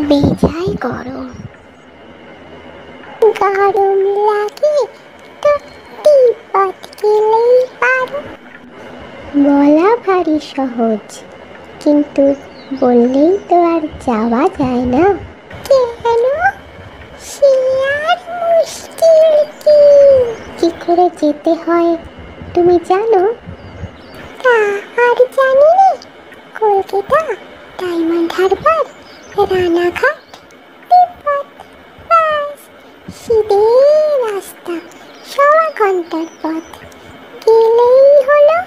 বেজায় গরম, গরম লাগে তো তিব্বত গেলেই পারো। বলা ভারী সহজ, কিন্তু বললেই তো আর যাওয়া যায় না। কেন? সে আর মুশকিল কি? কি করে যেতে হয় তুমি জানো? তা আর জানি নে। কলকাতা, ডায়মন্ড হারবার, রানাঘাট, তিব্বত, ব্যাস সিধে রাস্তা, 1.25 ঘন্টার পথ, গেলেই হলো।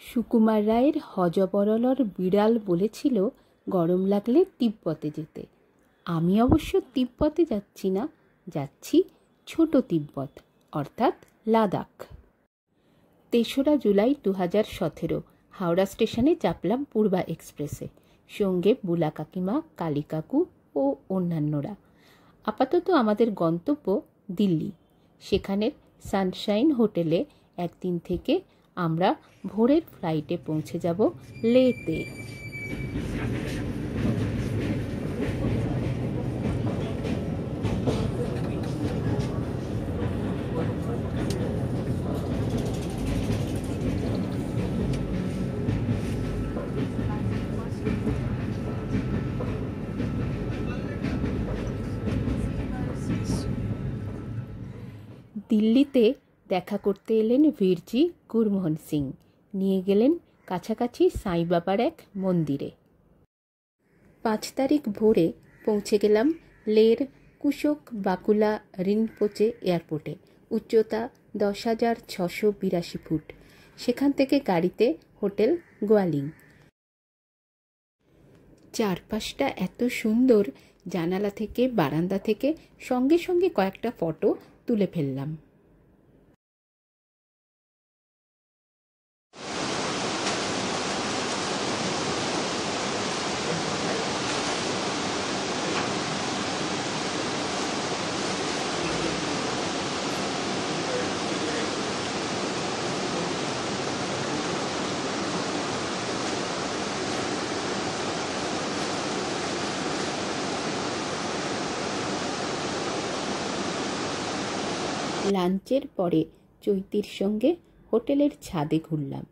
সুকুমার রায়ের হযবরলর বিড়াল বলেছিল গরম লাগলে তিব্বতে যেতে। আমি অবশ্য তিব্বতে যাচ্ছি না, যাচ্ছি ছোট তিব্বত, অর্থাৎ লাদাখ। 3রা জুলাই 2017 হাওড়া স্টেশনে চাপলাম পূর্বা এক্সপ্রেসে, সঙ্গে বুলা কাকিমা, কালী কাকু ও অন্যান্যরা। আপাতত আমাদের গন্তব্য দিল্লি। সেখানের সানশাইন হোটেলে একদিন থেকে আমরা ভোরের ফ্লাইটে পৌঁছে যাব লেতে। দিল্লিতে দেখা করতে এলেন ভিরজি গুরমোহন সিং, নিয়ে গেলেন কাছাকাছি সাইবাবার এক মন্দিরে। 5 তারিখ ভোরে পৌঁছে গেলাম লের কুশোক বাকুলা রিনপোচে এয়ারপোর্টে। উচ্চতা 10,682 ফুট। সেখান থেকে গাড়িতে হোটেল গোয়ালিং। চারপাশটা এত সুন্দর, জানালা থেকে বারান্দা থেকে সঙ্গে সঙ্গে কয়েকটা ফটো তুলে ফেললাম। লাঞ্চের পরে চৈতির সঙ্গে হোটেলের ছাদে ঘুরলাম।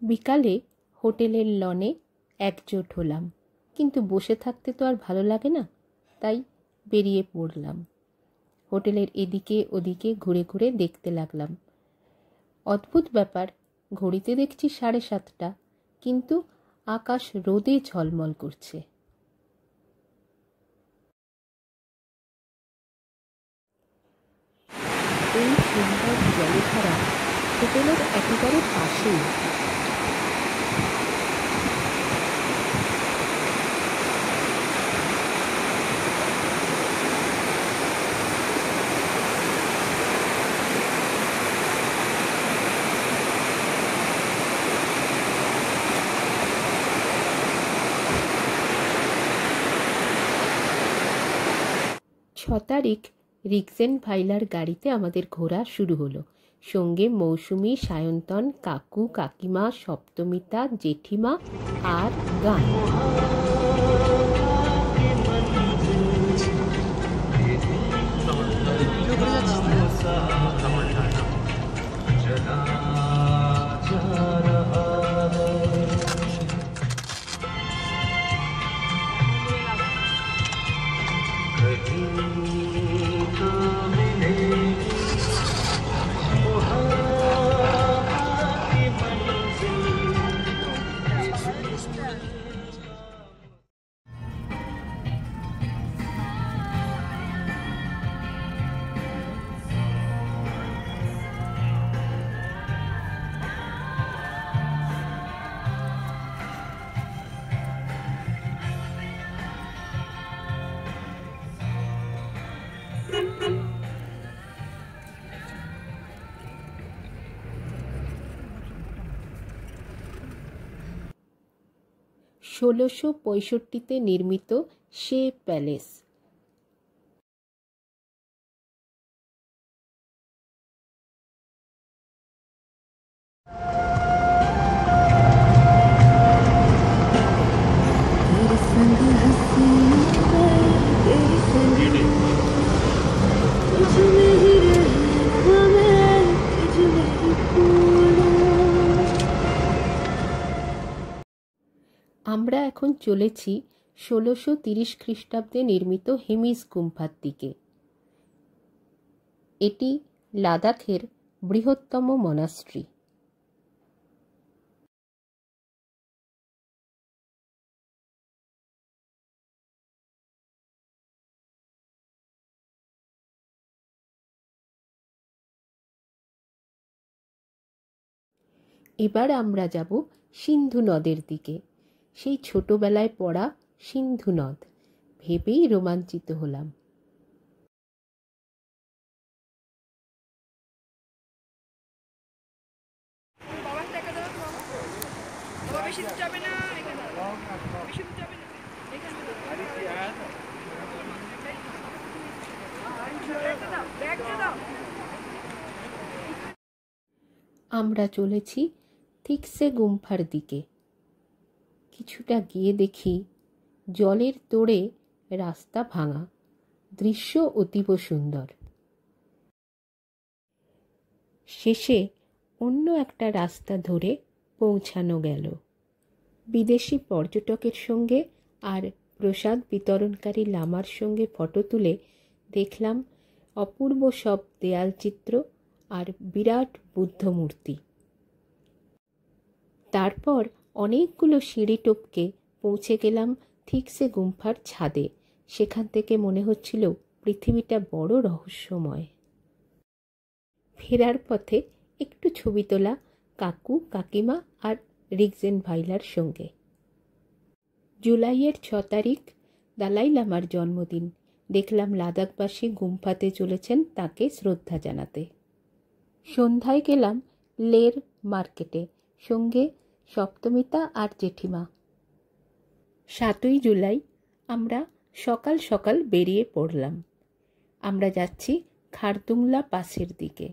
বিকালে হোটেলের লনে একজোট হলাম, কিন্তু বসে থাকতে তো আর ভালো লাগে না, তাই বেরিয়ে পড়লাম। হোটেলের এদিকে ওদিকে ঘুরে ঘুরে দেখতে লাগলাম। অদ্ভুত ব্যাপার, ঘড়িতে দেখছি 7:30, কিন্তু আকাশ রোদে ঝলমল করছে। এই সুন্দর জলধারা হোটেলের একেবারে পাশেই। তারিখ রিকজেন ভাইলার গাড়িতে আমাদের ঘোরা শুরু হলো। সঙ্গে মৌসুমি, সায়ন্তন, কাকু কাকিমা, সপ্তমিতা, জেঠিমা আর গান। 1665 নির্মিত সে প্যালেস। আমরা এখন চলেছি 1630 খ্রিস্টাব্দে নির্মিত হেমিস গুম্ফার দিকে। এটি লাদাখের বৃহত্তম মনাস্ট্রি। এবার আমরা যাব সিন্ধু নদের দিকে। সেই ছোটবেলায় পড়া সিন্ধু নদ ভেবেই রোমাঞ্চিত হলাম। আমরা চলেছি থিকসে গুম্ফার দিকে। কিছুটা গিয়ে দেখি জলের তোড়ে রাস্তা ভাঙা, দৃশ্য অতীব সুন্দর। শেষে অন্য একটা রাস্তা ধরে পৌঁছানো গেল। বিদেশি পর্যটকের সঙ্গে আর প্রসাদ বিতরণকারী লামার সঙ্গে ফটো তুলে দেখলাম অপূর্ব সব দেয়ালচিত্র আর বিরাট বুদ্ধ মূর্তি। তারপর অনেকগুলো সিঁড়ি টপকে পৌঁছে গেলাম থিকসে গুম্ফার ছাদে। সেখান থেকে মনে হচ্ছিল পৃথিবীটা বড় রহস্যময়। ফেরার পথে একটু ছবি তোলা কাকু কাকিমা আর রিগজেন ভাইলার সঙ্গে। জুলাইয়ের 6 তারিখ দালাই লামার জন্মদিন। দেখলাম লাদাখবাসী গুম্ফাতে চলেছেন তাকে শ্রদ্ধা জানাতে। সন্ধ্যায় গেলাম লের মার্কেটে, সঙ্গে সপ্তমিতা আর জেঠিমা। 7ই জুলাই আমরা সকাল সকাল বেরিয়ে পড়লাম। আমরা যাচ্ছি খারদুংলা পাসের দিকে,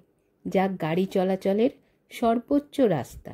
যা গাড়ি চলাচলের সর্বোচ্চ রাস্তা।